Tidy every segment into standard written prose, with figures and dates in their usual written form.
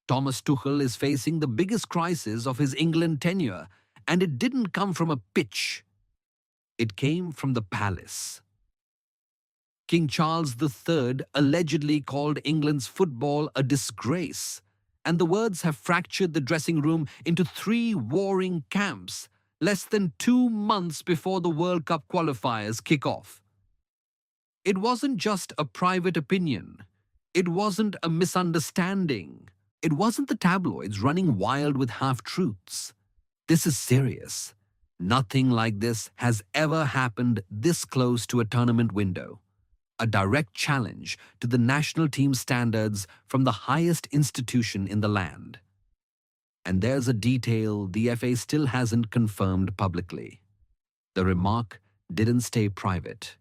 Thomas Tuchel is facing the biggest crisis of his England tenure, and it didn't come from a pitch. It came from the palace. King Charles III allegedly called England's football a disgrace, and the words have fractured the dressing room into three warring camps less than 2 months before the World Cup qualifiers kick off. It wasn't just a private opinion. It wasn't a misunderstanding. It wasn't the tabloids running wild with half-truths. This is serious. Nothing like this has ever happened this close to a tournament window. A direct challenge to the national team standards from the highest institution in the land. And there's a detail the FA still hasn't confirmed publicly. The remark didn't stay private.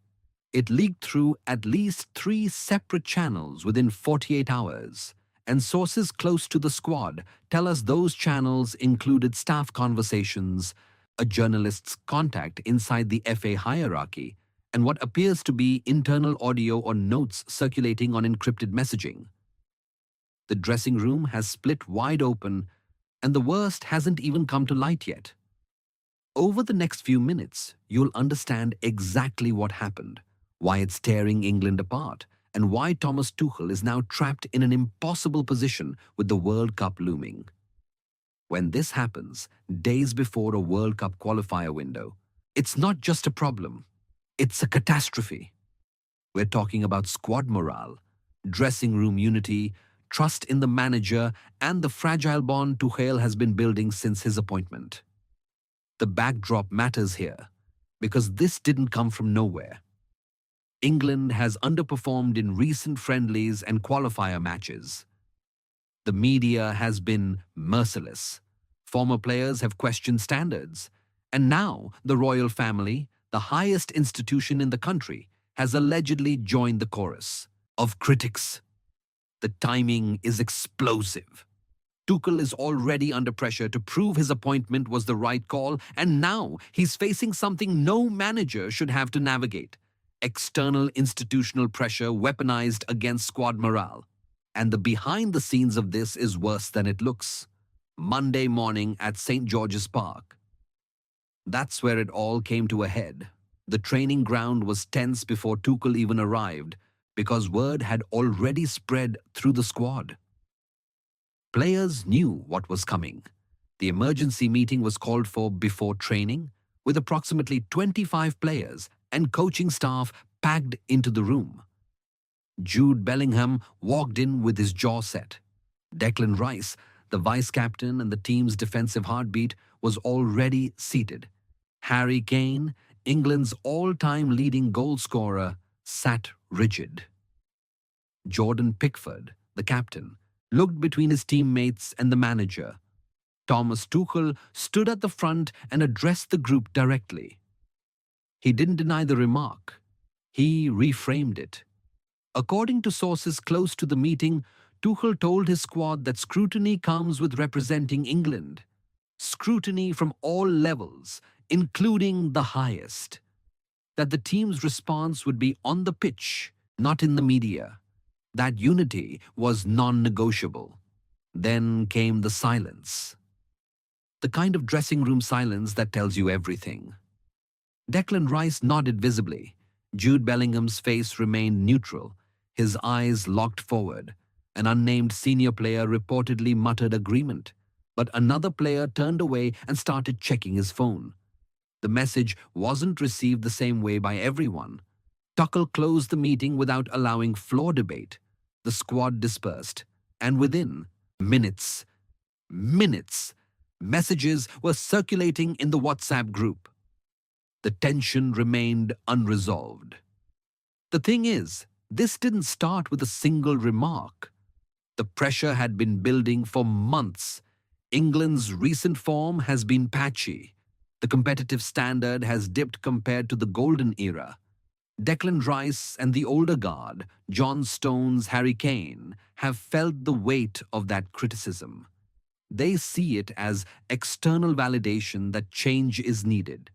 It leaked through at least 3 separate channels within 48 hours, and sources close to the squad tell us those channels included staff conversations, a journalist's contact inside the FA hierarchy, and what appears to be internal audio or notes circulating on encrypted messaging. The dressing room has split wide open, and the worst hasn't even come to light yet. Over the next few minutes, you'll understand exactly what happened, why it's tearing England apart, and why Thomas Tuchel is now trapped in an impossible position with the World Cup looming. When this happens, days before a World Cup qualifier window, it's not just a problem. It's a catastrophe. We're talking about squad morale, dressing room unity, trust in the manager, and the fragile bond Tuchel has been building since his appointment. The backdrop matters here, because this didn't come from nowhere. England has underperformed in recent friendlies and qualifier matches. The media has been merciless. Former players have questioned standards. And now the royal family, the highest institution in the country, has allegedly joined the chorus of critics. The timing is explosive. Tuchel is already under pressure to prove his appointment was the right call, and now he's facing something no manager should have to navigate: external institutional pressure weaponized against squad morale. And the behind the scenes of this is worse than it looks. Monday morning at St. George's Park. That's where it all came to a head. The training ground was tense before Tuchel even arrived, because word had already spread through the squad. Players knew what was coming. The emergency meeting was called for before training, with approximately 25 players and coaching staff packed into the room. Jude Bellingham walked in with his jaw set. Declan Rice, the vice-captain and the team's defensive heartbeat, was already seated. Harry Kane, England's all-time leading goal scorer, sat rigid. Jordan Pickford, the captain, looked between his teammates and the manager. Thomas Tuchel stood at the front and addressed the group directly. He didn't deny the remark. He reframed it. According to sources close to the meeting, Tuchel told his squad that scrutiny comes with representing England. Scrutiny from all levels, including the highest. That the team's response would be on the pitch, not in the media. That unity was non-negotiable. Then came the silence. The kind of dressing room silence that tells you everything. Declan Rice nodded visibly. Jude Bellingham's face remained neutral, his eyes locked forward. An unnamed senior player reportedly muttered agreement, but another player turned away and started checking his phone. The message wasn't received the same way by everyone. Tuchel closed the meeting without allowing floor debate. The squad dispersed, and within minutes, messages were circulating in the WhatsApp group. The tension remained unresolved. The thing is, this didn't start with a single remark. The pressure had been building for months. England's recent form has been patchy. The competitive standard has dipped compared to the golden era. Declan Rice and the older guard, John Stones, Harry Kane, have felt the weight of that criticism. They see it as external validation that change is needed,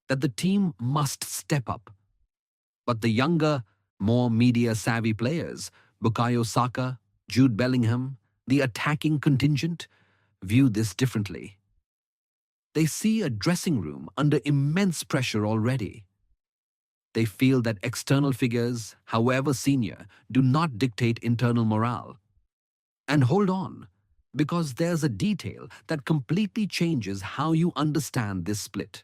that the team must step up. But the younger, more media-savvy players, Bukayo Saka, Jude Bellingham, The attacking contingent view this differently. They see a dressing room under immense pressure already. They feel that external figures, however senior, do not dictate internal morale. And hold on, because there's a detail that completely changes how you understand this split.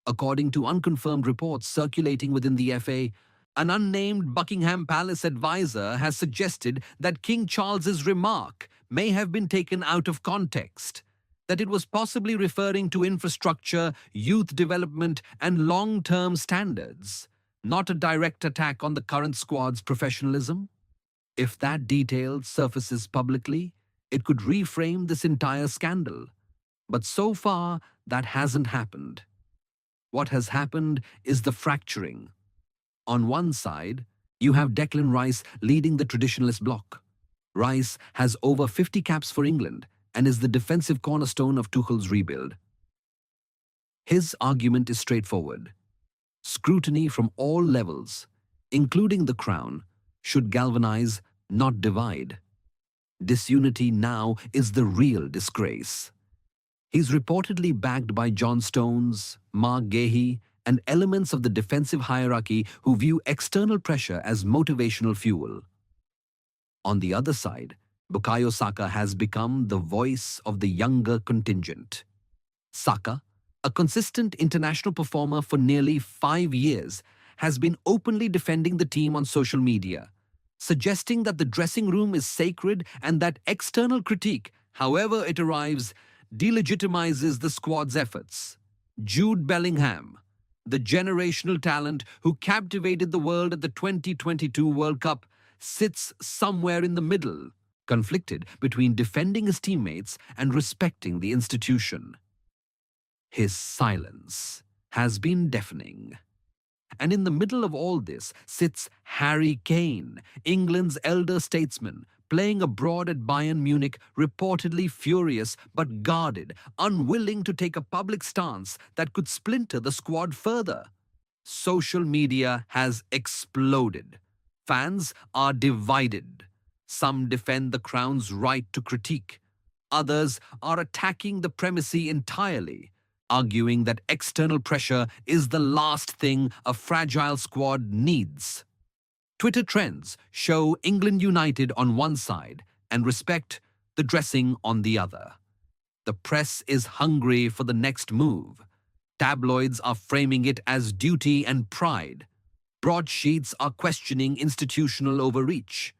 According to unconfirmed reports circulating within the FA, an unnamed Buckingham Palace advisor has suggested that King Charles's remark may have been taken out of context, that it was possibly referring to infrastructure, youth development, and long-term standards, not a direct attack on the current squad's professionalism. If that detail surfaces publicly, it could reframe this entire scandal. But so far, that hasn't happened. What has happened is the fracturing. On one side, you have Declan Rice leading the traditionalist bloc. Rice has over 50 caps for England and is the defensive cornerstone of Tuchel's rebuild. His argument is straightforward. Scrutiny from all levels, including the Crown, should galvanize, not divide. Disunity now is the real disgrace. He's reportedly backed by John Stones, Mark Gahey, and elements of the defensive hierarchy who view external pressure as motivational fuel. On the other side, Bukayo Saka has become the voice of the younger contingent. Saka, a consistent international performer for nearly 5 years, has been openly defending the team on social media, suggesting that the dressing room is sacred and that external critique, however it arrives, delegitimizes the squad's efforts. Jude Bellingham, the generational talent who captivated the world at the 2022 World Cup, sits somewhere in the middle, conflicted between defending his teammates and respecting the institution. His silence has been deafening. And in the middle of all this sits Harry Kane, England's elder statesman, playing abroad at Bayern Munich, reportedly furious but guarded, unwilling to take a public stance that could splinter the squad further. Social media has exploded. Fans are divided. Some defend the Crown's right to critique. Others are attacking the primacy entirely, arguing that external pressure is the last thing a fragile squad needs. Twitter trends show England united on one side and respect the dressing on the other. The press is hungry for the next move. Tabloids are framing it as duty and pride. Broadsheets are questioning institutional overreach.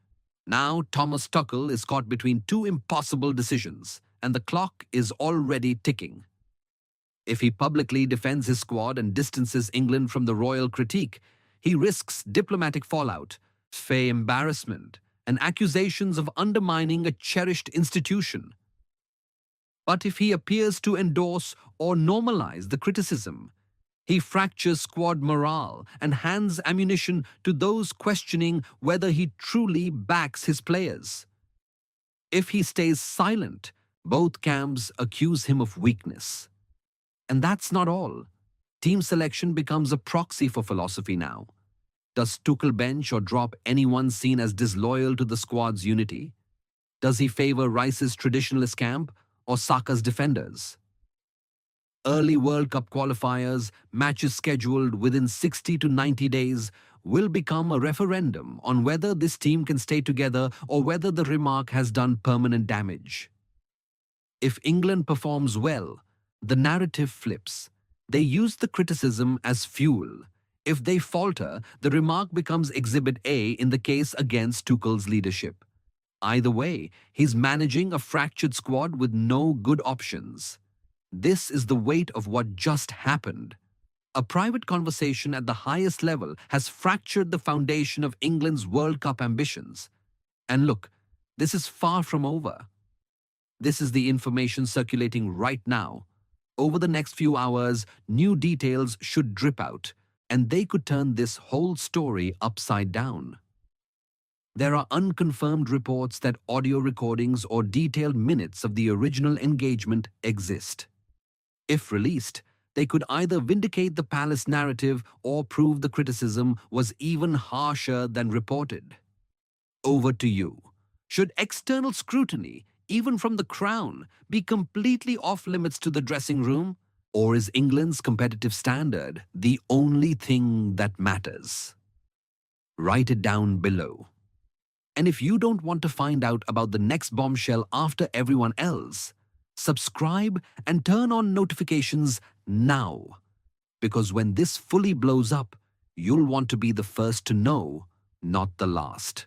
Now Thomas Tuchel is caught between two impossible decisions, and the clock is already ticking. If he publicly defends his squad and distances England from the royal critique, he risks diplomatic fallout, FA embarrassment, and accusations of undermining a cherished institution. But if he appears to endorse or normalize the criticism, he fractures squad morale and hands ammunition to those questioning whether he truly backs his players. If he stays silent, both camps accuse him of weakness. And that's not all. Team selection becomes a proxy for philosophy now. Does Tuchel bench or drop anyone seen as disloyal to the squad's unity? Does he favor Rice's traditionalist camp or Saka's defenders? Early World Cup qualifiers, matches scheduled within 60 to 90 days, will become a referendum on whether this team can stay together or whether the remark has done permanent damage. If England performs well, the narrative flips. They use the criticism as fuel. If they falter, the remark becomes Exhibit A in the case against Tuchel's leadership. Either way, he's managing a fractured squad with no good options. This is the weight of what just happened. A private conversation at the highest level has fractured the foundation of England's World Cup ambitions. And look, this is far from over. This is the information circulating right now. Over the next few hours, new details should drip out, and they could turn this whole story upside down. There are unconfirmed reports that audio recordings or detailed minutes of the original engagement exist. If released, they could either vindicate the palace narrative or prove the criticism was even harsher than reported. Over to you. Should external scrutiny, even from the Crown, be completely off limits to the dressing room? Or is England's competitive standard the only thing that matters? Write it down below. And if you don't want to find out about the next bombshell after everyone else, subscribe and turn on notifications now. Because when this fully blows up, you'll want to be the first to know, not the last.